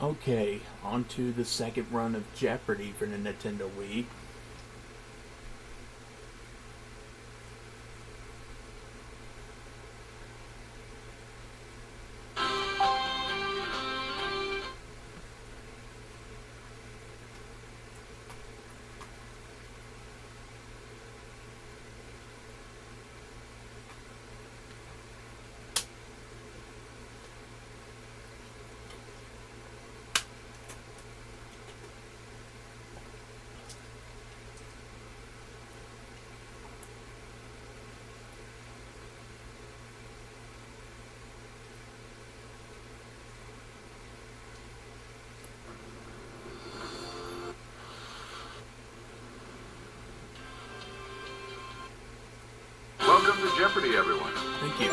Okay, on to the second run of Jeopardy for the Nintendo Wii. Welcome to Jeopardy, everyone. Thank you.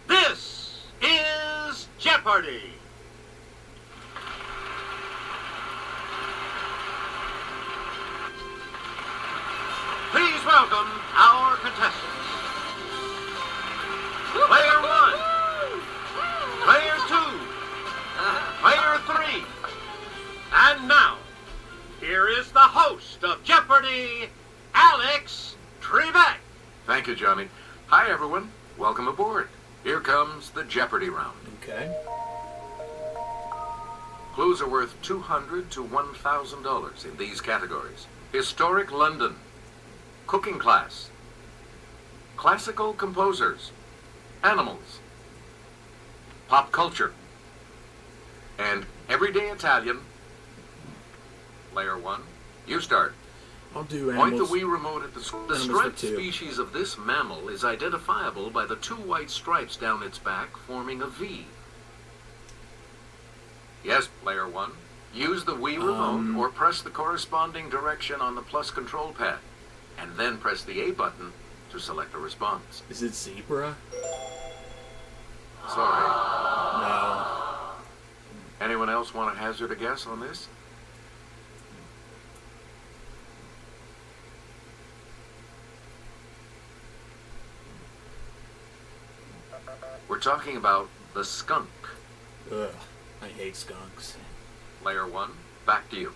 This is Jeopardy! Please welcome our contestants. Player 1, Player 2, Player 3, and now, here is the host of Jeopardy, Alex Trebek. Thank you, Johnny. Hi, everyone. Welcome aboard. Here comes the Jeopardy round. Okay. Clues are worth $200 to $1,000 in these categories. Historic London, cooking class, classical composers, animals, pop culture, and everyday Italian. Player 1, you start. I'll do Point animals. the Wii remote at the Animals striped for two. species of this mammal is identifiable by the two white stripes down its back forming a V. Yes, Player 1. Use the Wii remote or press the corresponding direction on the plus control pad, and then press the A button to select a response. Is it zebra? Sorry. No. Anyone else want to hazard a guess on this? We're talking about the skunk. Ugh, I hate skunks. Player 1, back to you.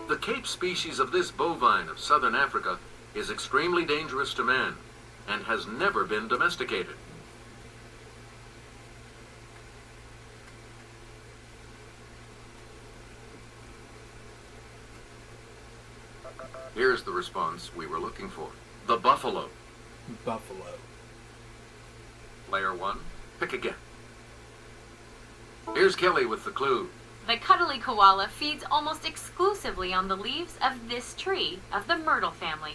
The Cape species of this bovine of southern Africa is extremely dangerous to man and has never been domesticated. Here's the response we were looking for. The buffalo. Buffalo. Player 1, pick again. Here's Kelly with the clue. The cuddly koala feeds almost exclusively on the leaves of this tree of the myrtle family.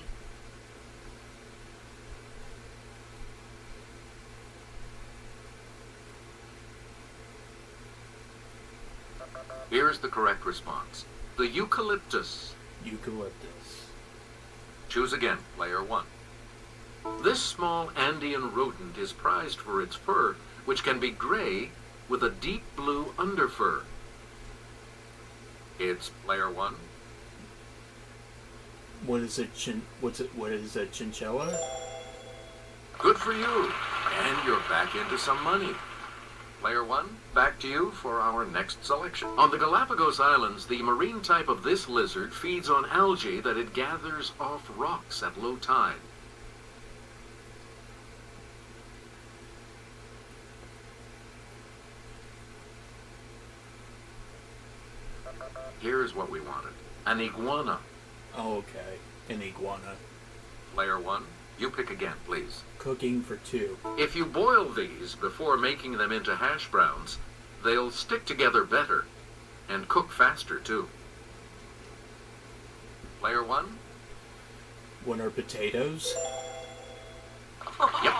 Here's the correct response. The eucalyptus. Eucalyptus. Choose again, Player 1. This small Andean rodent is prized for its fur, which can be gray with a deep blue underfur. It's Player 1. What is it? What is a chinchilla? Good for you. And you're back into some money. Player 1, back to you for our next selection. On the Galapagos Islands, the marine type of this lizard feeds on algae that it gathers off rocks at low tide. Here's what we wanted. An iguana. Oh, okay. An iguana. Player 1, you pick again, please. Cooking for two. If you boil these before making them into hash browns, they'll stick together better and cook faster, too. Player 1? What are potatoes? Yep.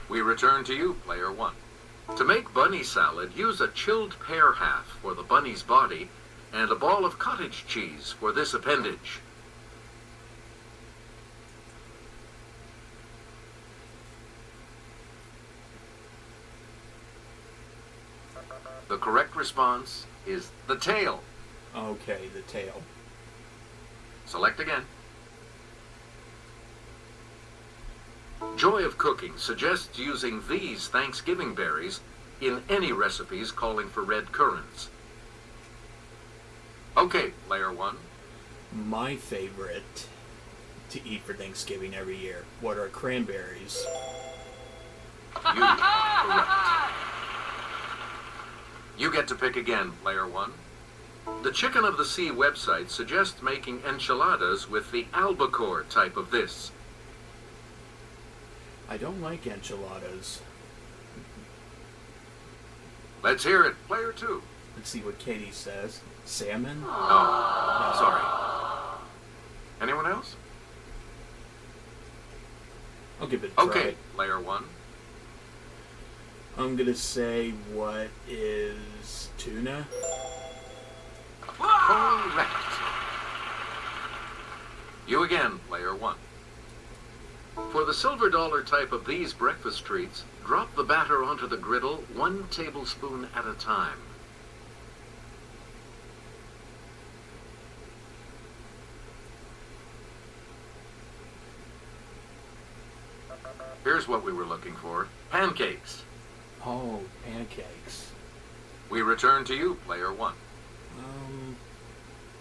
We return to you, Player 1. To make bunny salad, use a chilled pear half for the bunny's body and a ball of cottage cheese for this appendage. The correct response is the tail. Okay, the tail. Select again. Joy of Cooking suggests using these Thanksgiving berries in any recipes calling for red currants. Okay, player one. My favorite to eat for Thanksgiving every year. What are cranberries? You are correct. You get to pick again, player one. The Chicken of the Sea website suggests making enchiladas with the albacore type of this. I don't like enchiladas. Let's hear it, player two. Let's see what Katie says. Salmon? No, sorry. Anyone else? I'll give it a try. Okay, player one. I'm gonna say, what is tuna? Correct. You again, player one. For the silver dollar type of these breakfast treats, drop the batter onto the griddle 1 tablespoon at a time. Here's what we were looking for. Pancakes. Oh, pancakes. We return to you, player one.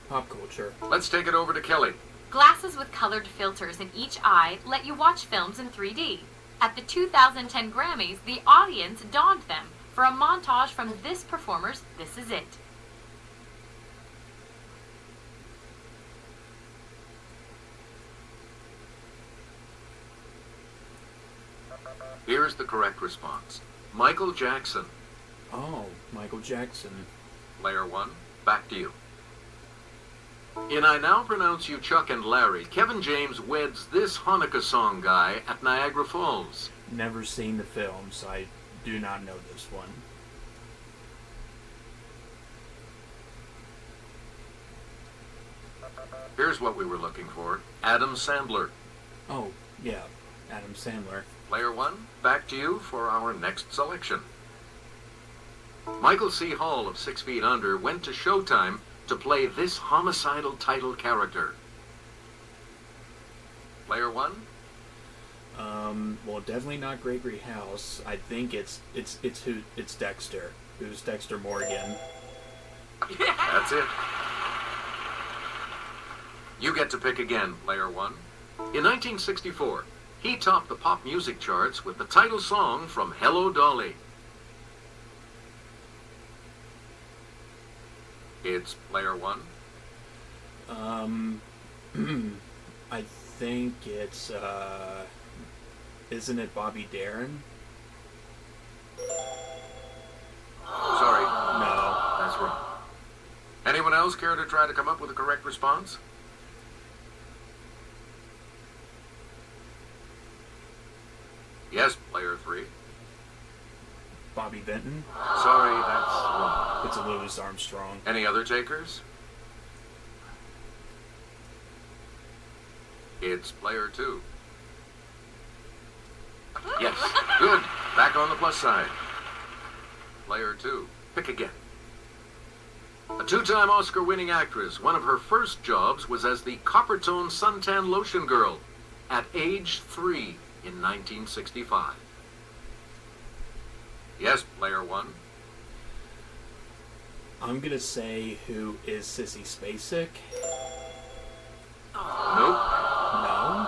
Pop culture. Let's take it over to Kelly. Glasses with colored filters in each eye let you watch films in 3D. At the 2010 Grammys, the audience donned them for a montage from this performer's This Is It. Here's the correct response. Michael Jackson. Oh, Michael Jackson. Player one, back to you. In I Now Pronounce You Chuck and Larry, Kevin James weds this Hanukkah song guy at Niagara Falls. Never seen the film, so I do not know this one. Here's what we were looking for. Adam Sandler. Oh, yeah, Adam Sandler. Player one, back to you for our next selection. Michael C. Hall of 6 Feet Under went to Showtime to play this homicidal title character. Player one? Well, definitely not Gregory House. I think it's Dexter. Who's Dexter Morgan? That's it. You get to pick again, player one. In 1964, he topped the pop music charts with the title song from Hello Dolly. It's player one. I think it's, isn't it Bobby Darin? Sorry, No. that's wrong. Anyone else care to try to come up with a correct response? Yes, player three. Bobby Vinton? Sorry, that's wrong. It's Louis Armstrong. Any other takers? It's player two. Yes, good. Back on the plus side. Player two. Pick again. A two-time Oscar-winning actress, one of her first jobs was as the Coppertone suntan lotion girl at age 3 in 1965. Yes, player one. I'm gonna say, who is Sissy Spacek? Nope. No?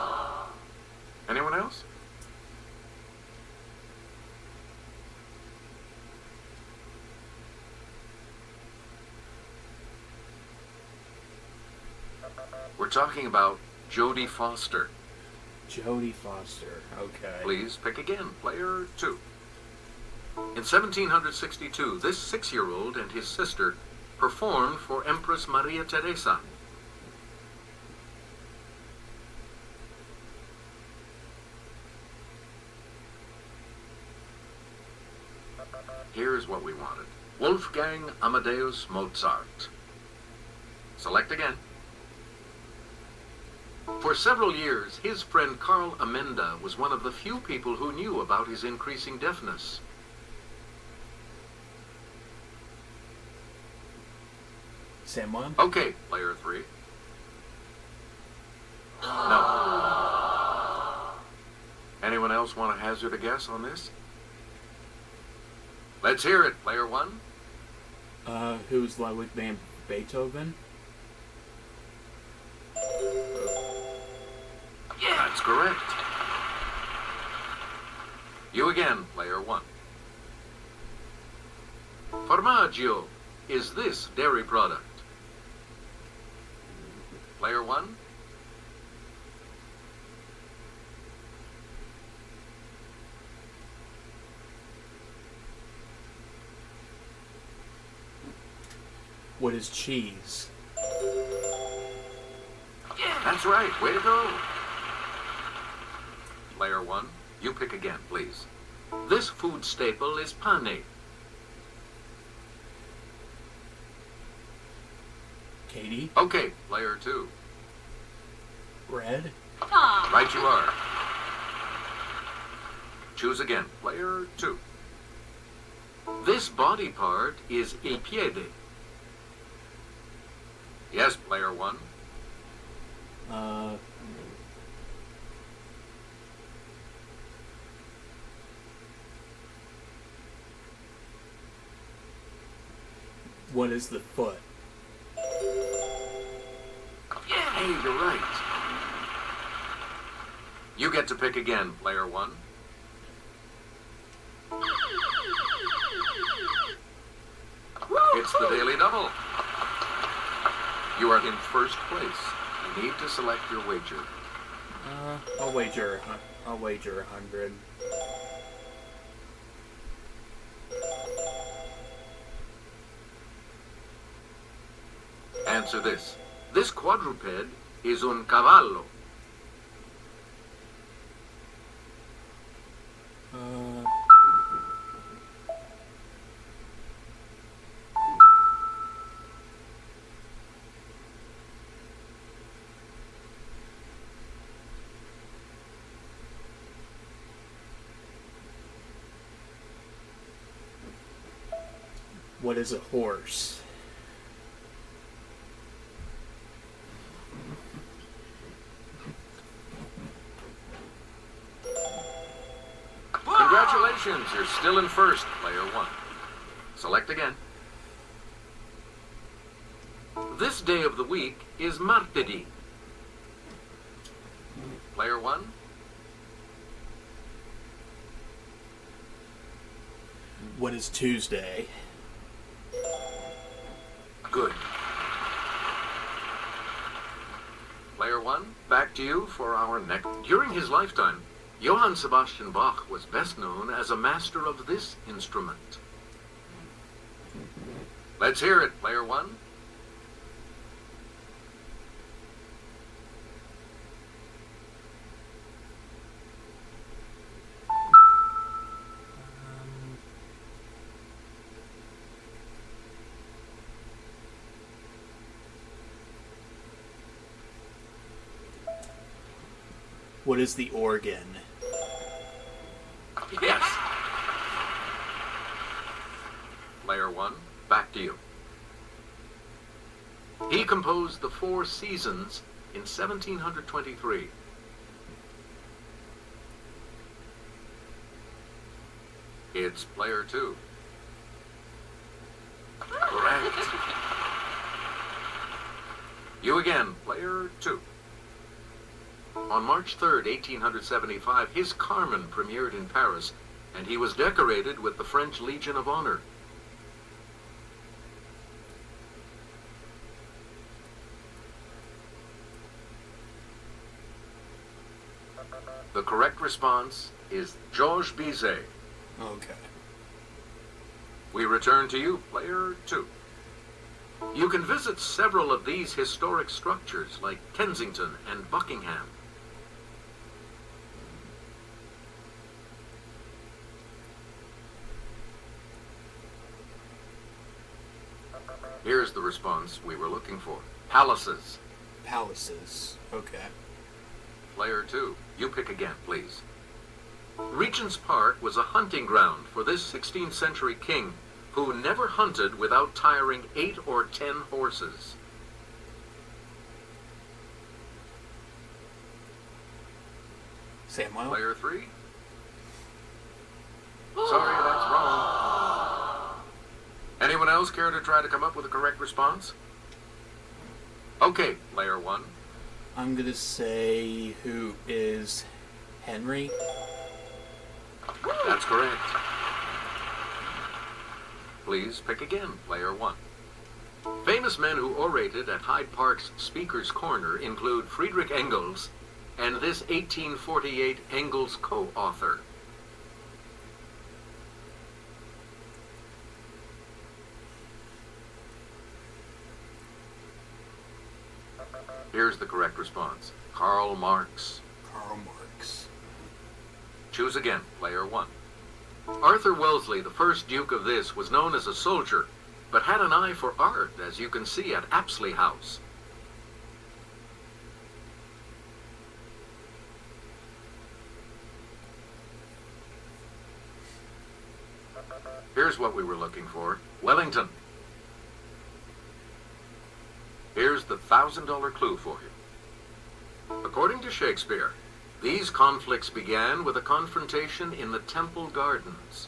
Anyone else? We're talking about Jodie Foster. Jodie Foster. Okay. Please pick again, player two. In 1762, this 6-year-old and his sister performed for Empress Maria Theresa. Here's what we wanted. Wolfgang Amadeus Mozart. Select again. For several years, his friend Carl Amenda was one of the few people who knew about his increasing deafness. Same one? Okay, player 3. No. Anyone else want to hazard a guess on this? Let's hear it, player 1. Who's Ludwig van Beethoven? That's correct. You again, player 1. Formaggio is this dairy product? Player 1. What is cheese? That's right. Way to go. Player 1, you pick again, please. This food staple is pane. Katie? Okay, player 2. Bread? Aw. Right you are. Choose again, player 2. This body part is il piede. Yes, player 1. What is the foot? Hey, you're right. You get to pick again, player 1. It's the Daily Double. You are in first place. You need to select your wager. I'll wager 100. Answer this. This quadruped is un cavallo. What is a horse? Congratulations, you're still in first, player 1. Select again. This day of the week is martedì. Player 1. What is Tuesday? Good. Player 1, back to you for our next. During his lifetime, Johann Sebastian Bach was best known as a master of this instrument. Let's hear it, player 1. What is the organ? Yes. Player 1, back to you. He composed the Four Seasons in 1723. It's player 2. Correct. You again, player 2. On March 3rd, 1875, his Carmen premiered in Paris, and he was decorated with the French Legion of Honor. The correct response is Georges Bizet. Okay. We return to you, player 2. You can visit several of these historic structures like Kensington and Buckingham. Here's the response we were looking for. Palaces. Palaces. Okay. Player 2, you pick again, please. Regent's Park was a hunting ground for this 16th century king who never hunted without tiring 8 or 10 horses? Samuel? Player 3? Sorry, that's wrong. Anyone else care to try to come up with a correct response? Okay, Player 1. I'm gonna say who is Henry? That's correct. Please pick again, Player 1. Famous men who orated at Hyde Park's Speaker's Corner include Friedrich Engels and this 1848 Engels co-author. Here's the correct response. Karl Marx. Karl Marx. Choose again, Player 1. Arthur Wellesley, the first Duke of this, was known as a soldier, but had an eye for art, as you can see at Apsley House. Here's what we were looking for. Wellington. Here's the $1,000 clue for you. According to Shakespeare, these conflicts began with a confrontation in the Temple Gardens.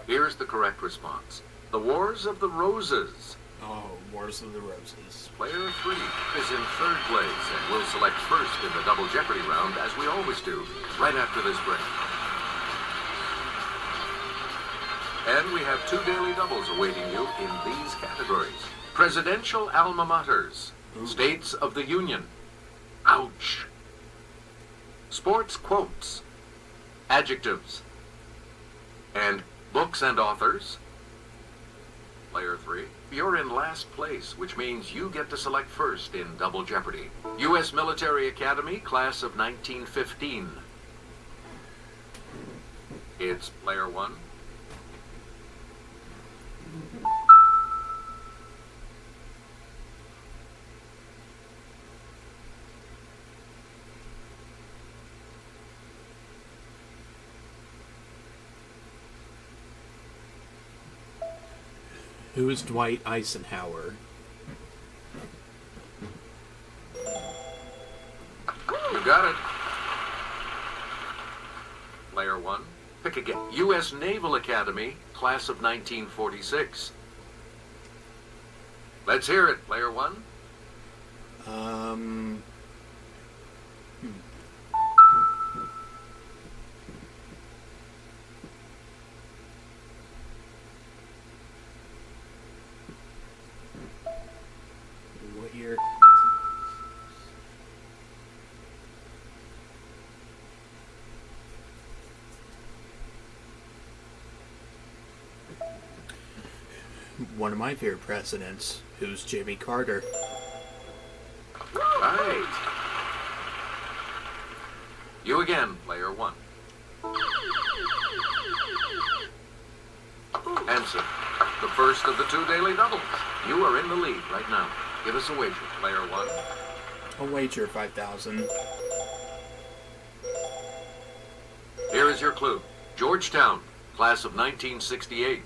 Here's the correct response. The Wars of the Roses. Oh, Wars of the Roses. Player 3 is in third place and will select first in the Double Jeopardy round, as we always do, right after this break. And we have 2 daily doubles awaiting you in these categories. Presidential alma maters. States of the Union. Ouch. Sports quotes. Adjectives. And books and authors. Player 3, you're in last place, which means you get to select first in Double Jeopardy. U.S. Military Academy, class of 1915. It's Player 1. Who is Dwight Eisenhower? You got it. Player 1, pick again. U.S. Naval Academy, class of 1946. Let's hear it, Player 1. What year? One of my favorite presidents, who's Jimmy Carter. Right. You again, Player 1. Answer. The first of the 2 daily doubles. You are in the lead right now. Give us a wager, Player 1. I'll wager 5,000. Here is your clue. Georgetown, class of 1968.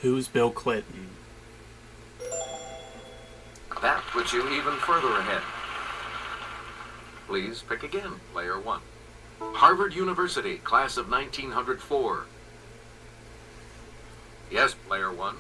Who's Bill Clinton? That puts you even further ahead. Please pick again, Player 1. Harvard University, class of 1904. Yes, Player 1.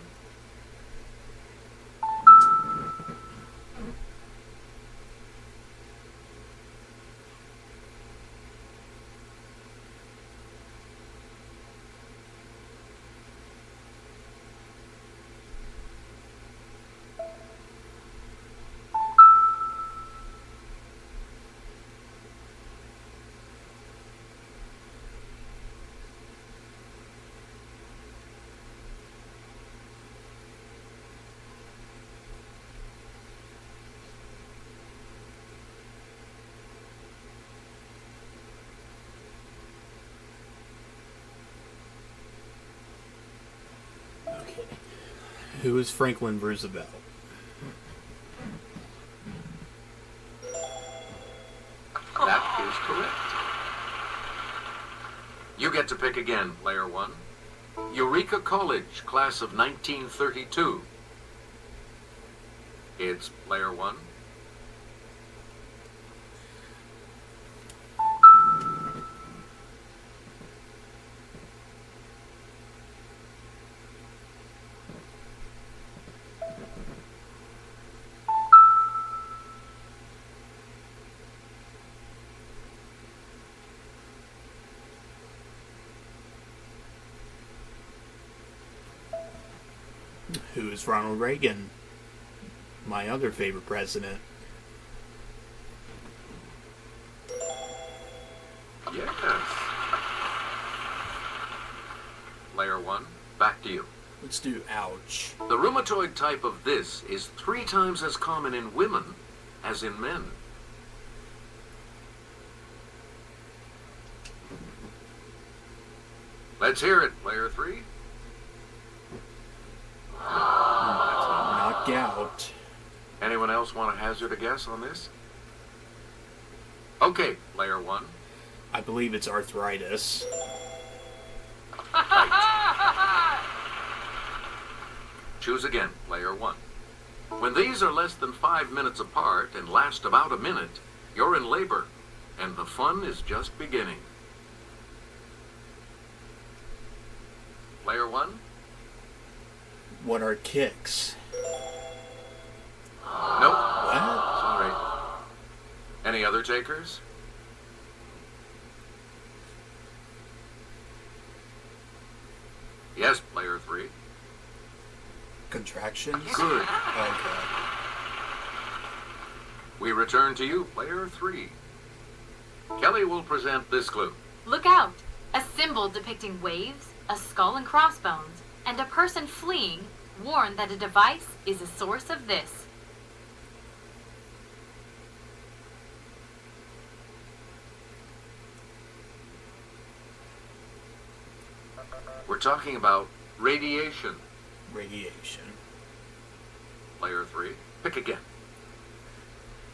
Who is Franklin Roosevelt? That is correct. You get to pick again, player one. Eureka College, class of 1932. It's player one. Who is Ronald Reagan? My other favorite president. Yes. Player one, back to you. Let's do ouch. The rheumatoid type of this is 3 times as common in women as in men. Let's hear it, player three. Not gout. Anyone else want to hazard a guess on this? Okay, player one. I believe it's arthritis. Choose again, player one. When these are less than 5 minutes apart and last about a minute, you're in labor, and the fun is just beginning. Player one? What are kicks? Nope. What? Sorry. Any other takers? Yes, player three. Contractions? Good. Okay. We return to you, player three. Kelly will present this clue. Look out! A symbol depicting waves, a skull and crossbones, and a person fleeing warn that a device is a source of this. We're talking about radiation. Radiation. Player three, pick again.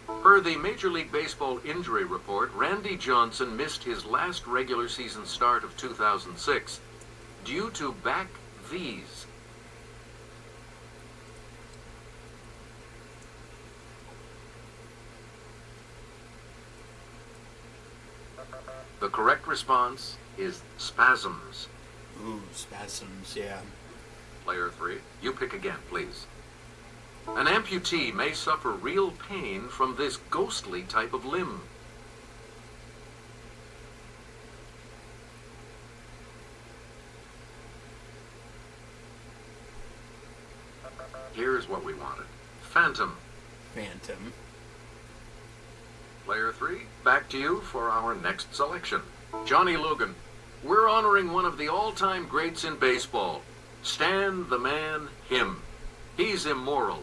Per the Major League Baseball injury report, Randy Johnson missed his last regular season start of 2006 due to back V's. The correct response is spasms. Ooh, spasms, yeah. Player three, you pick again, please. An amputee may suffer real pain from this ghostly type of limb. Here's what we wanted. Phantom. Phantom. Player three, back to you for our next selection. Johnny Logan. We're honoring one of the all-time greats in baseball. Stan the Man, him. He's immoral.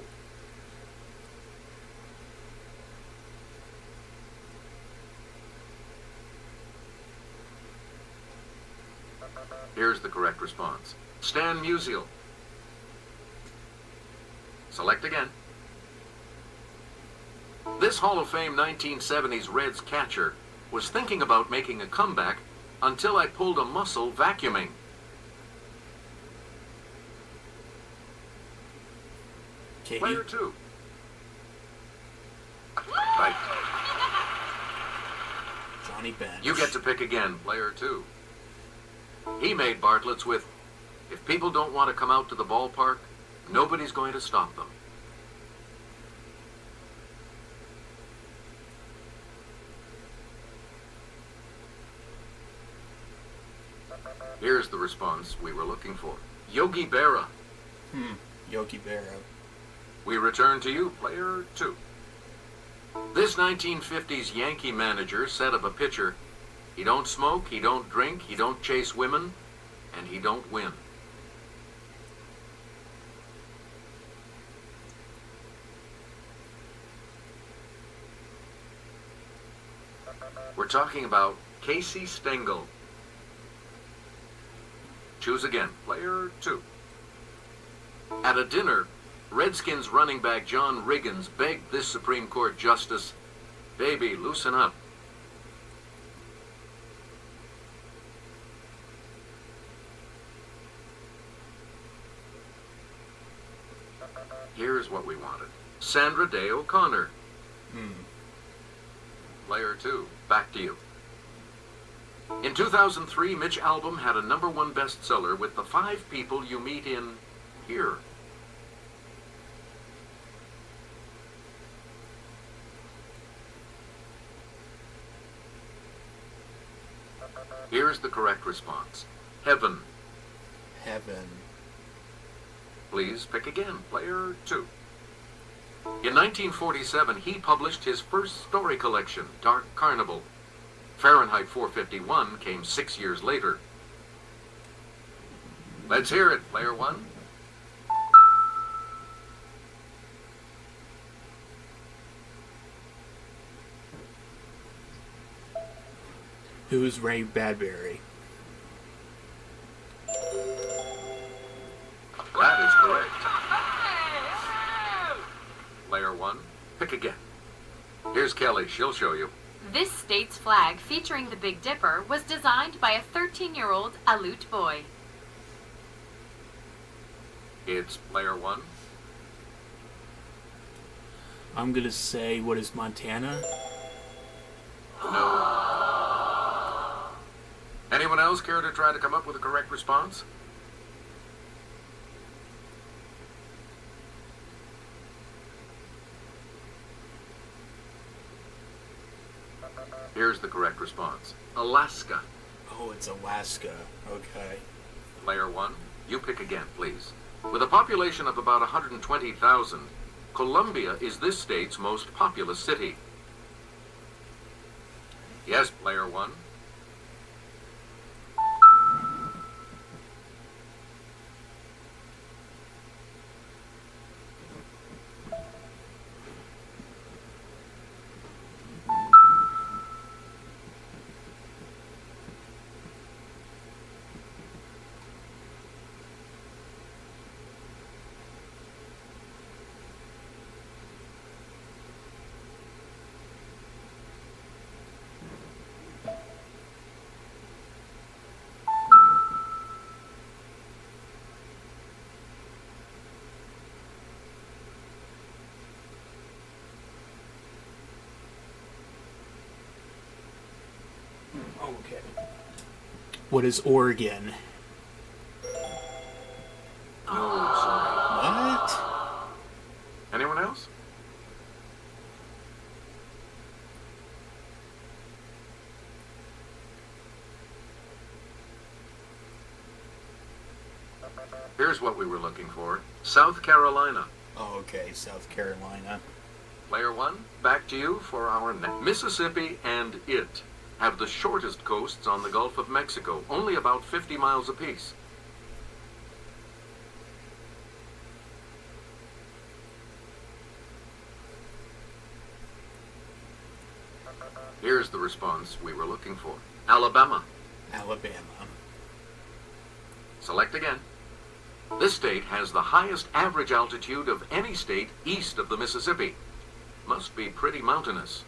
Here's the correct response. Stan Musial. Select again. This Hall of Fame 1970s Reds catcher was thinking about making a comeback until I pulled a muscle vacuuming. Katie. Player two. Right. Johnny Bench. You get to pick again, player two. He made Bartlett's with, if people don't want to come out to the ballpark, nobody's going to stop them. Here's the response we were looking for. Yogi Berra. Yogi Berra. We return to you, player two. This 1950s Yankee manager said of a pitcher, he don't smoke, he don't drink, he don't chase women, and he don't win. We're talking about Casey Stengel. Choose again, player two. At a dinner, Redskins running back John Riggins begged this Supreme Court justice, "Baby, loosen up." Here's what we wanted. Sandra Day O'Connor. Player 2, back to you. In 2003, Mitch Albom had a #1 bestseller with The 5 People You Meet in Here. Here's the correct response. Heaven. Heaven. Please pick again, player 2. In 1947, he published his first story collection, Dark Carnival. Fahrenheit 451 came 6 years later. Let's hear it, player 1. Who's Ray Bradbury? That is correct. Player 1, pick again. Here's Kelly, she'll show you. This state's flag featuring the Big Dipper was designed by a 13-year-old Aleut boy. It's player 1. I'm gonna say, what is Montana? No. Anyone else care to try to come up with a correct response? Here's the correct response. Alaska. Oh, it's Alaska. Okay. Player 1, you pick again, please. With a population of about 120,000, Columbia is this state's most populous city. Yes, player 1. Okay. What is Oregon? Oh, sorry. What? Anyone else? Here's what we were looking for. South Carolina. Oh, okay. South Carolina. Player 1, back to you for our next. Mississippi and it have the shortest coasts on the Gulf of Mexico, only about 50 miles apiece. Here's the response we were looking for. Alabama. Alabama. Select again. This state has the highest average altitude of any state east of the Mississippi. Must be pretty mountainous.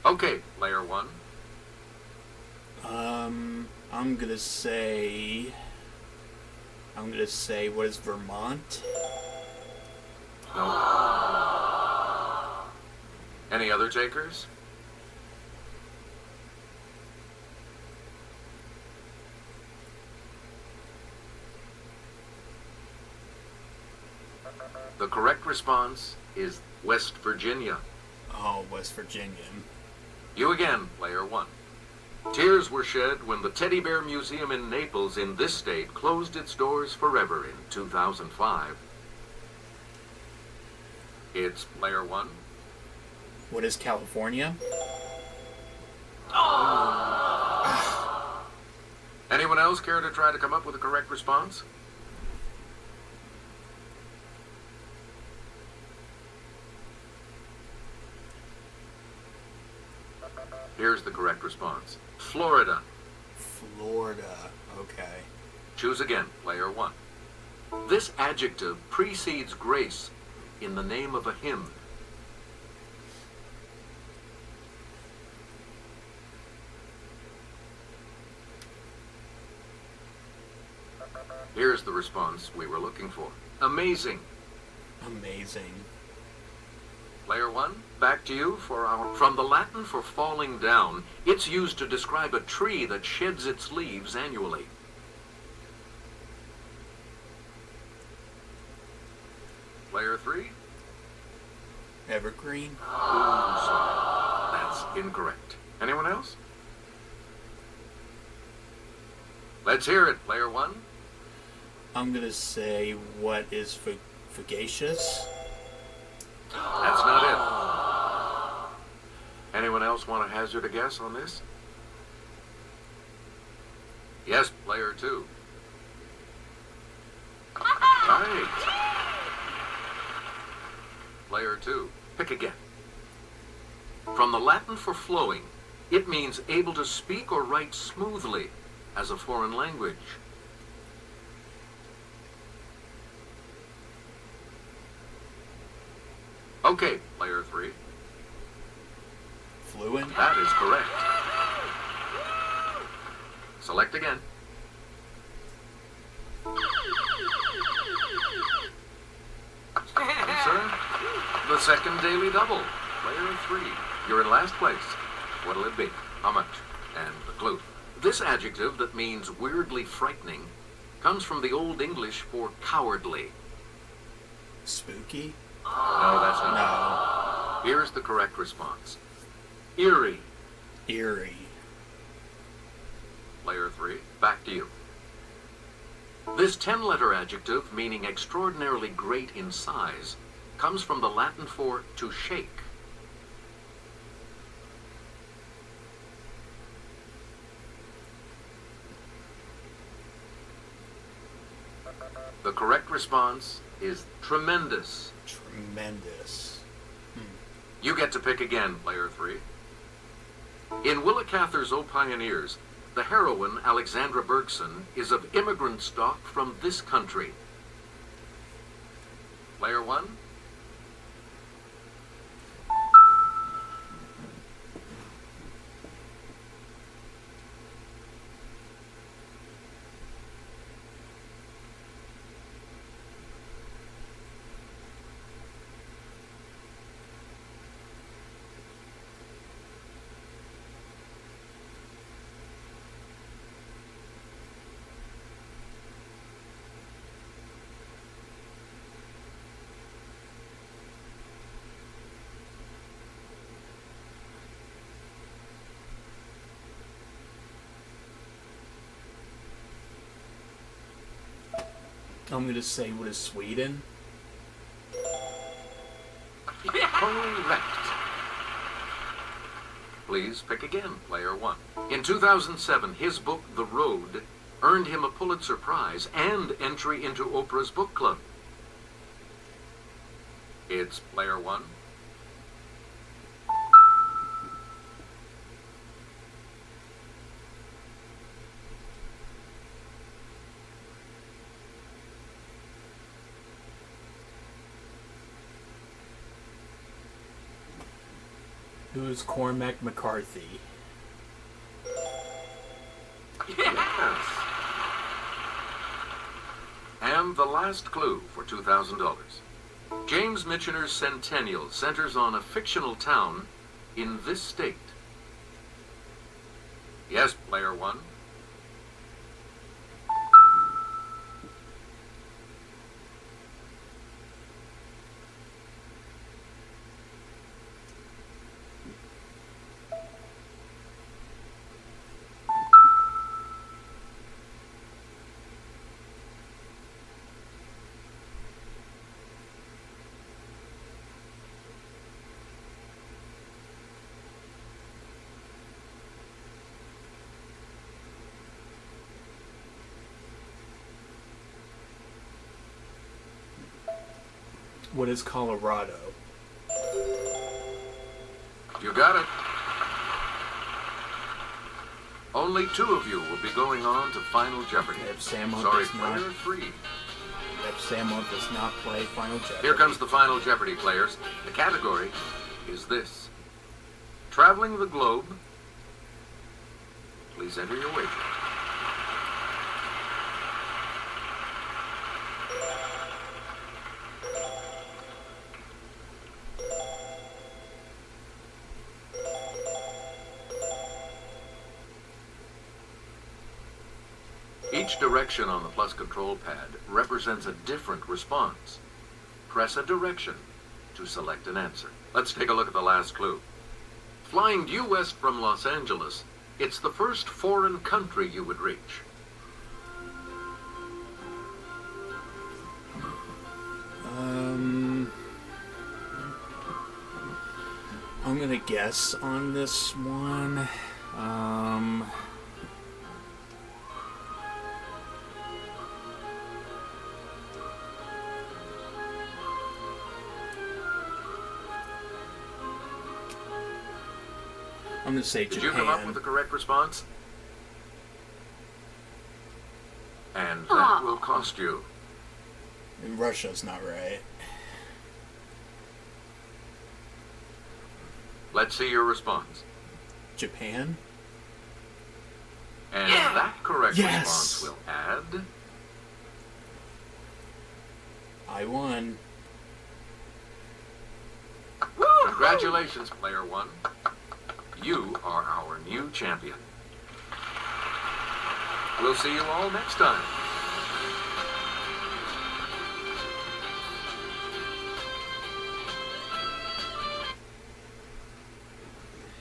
Okay, player 1. I'm gonna say, what is Vermont? No. Any other takers? The correct response is West Virginia. Oh, West Virginia. You again, player 1. Tears were shed when the Teddy Bear Museum in Naples in this state closed its doors forever in 2005. It's player 1. What is California? Anyone else care to try to come up with a correct response? Here's the correct response. Florida. Florida. Okay. Choose again, player 1. This adjective precedes grace in the name of a hymn. Here's the response we were looking for. Amazing. Amazing. Player one, back to you for our... From the Latin for falling down, it's used to describe a tree that sheds its leaves annually. Player three? Evergreen. Ooh, sorry. That's incorrect. Anyone else? Let's hear it, player one. I'm gonna say, what is fugacious? That's not it. Anyone else want to hazard a guess on this? Yes, player two. Right. Player two. Pick again. From the Latin for flowing, it means able to speak or write smoothly as a foreign language. Okay, player three. Fluent. That is correct. Select again. Answer. The second daily double. Player three. You're in last place. What'll it be? How much? And the clue. This adjective that means weirdly frightening comes from the Old English for cowardly. Spooky. No, that's not. No. Here's the correct response. Eerie. Eerie. Player three, back to you. This 10-letter adjective, meaning extraordinarily great in size, comes from the Latin for to shake. The correct response is tremendous. Tremendous. You get to pick again, player three. In Willa Cather's O Pioneers, the heroine, Alexandra Bergson, is of immigrant stock from this country. Player one? I'm gonna say, what is Sweden? Correct. Please pick again, player one. In 2007, his book, The Road, earned him a Pulitzer Prize and entry into Oprah's book club. It's player one. Who is Cormac McCarthy? Yes. And the last clue for $2,000. James Michener's Centennial centers on a fictional town in this state. Yes, player one. What is Colorado? You got it. Only two of you will be going on to Final Jeopardy. If Sam on Sorry, this night. player three. if Samuel does not play Final Jeopardy. Here comes the Final Jeopardy players. The category is this. Traveling the globe. Please enter your wager. Each direction on the plus control pad represents a different response. Press a direction to select an answer. Let's take a look at the last clue. Flying due west from Los Angeles, it's the first foreign country you would reach. I'm gonna guess on this one. I'm gonna say Did Japan. you come up with the correct response? And that will cost you. And Russia's not right. Let's see your response. Japan? And that correct Yes. response will add... I won. Congratulations, player one. You are our new champion. We'll see you all next time.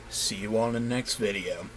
See you all in the next video.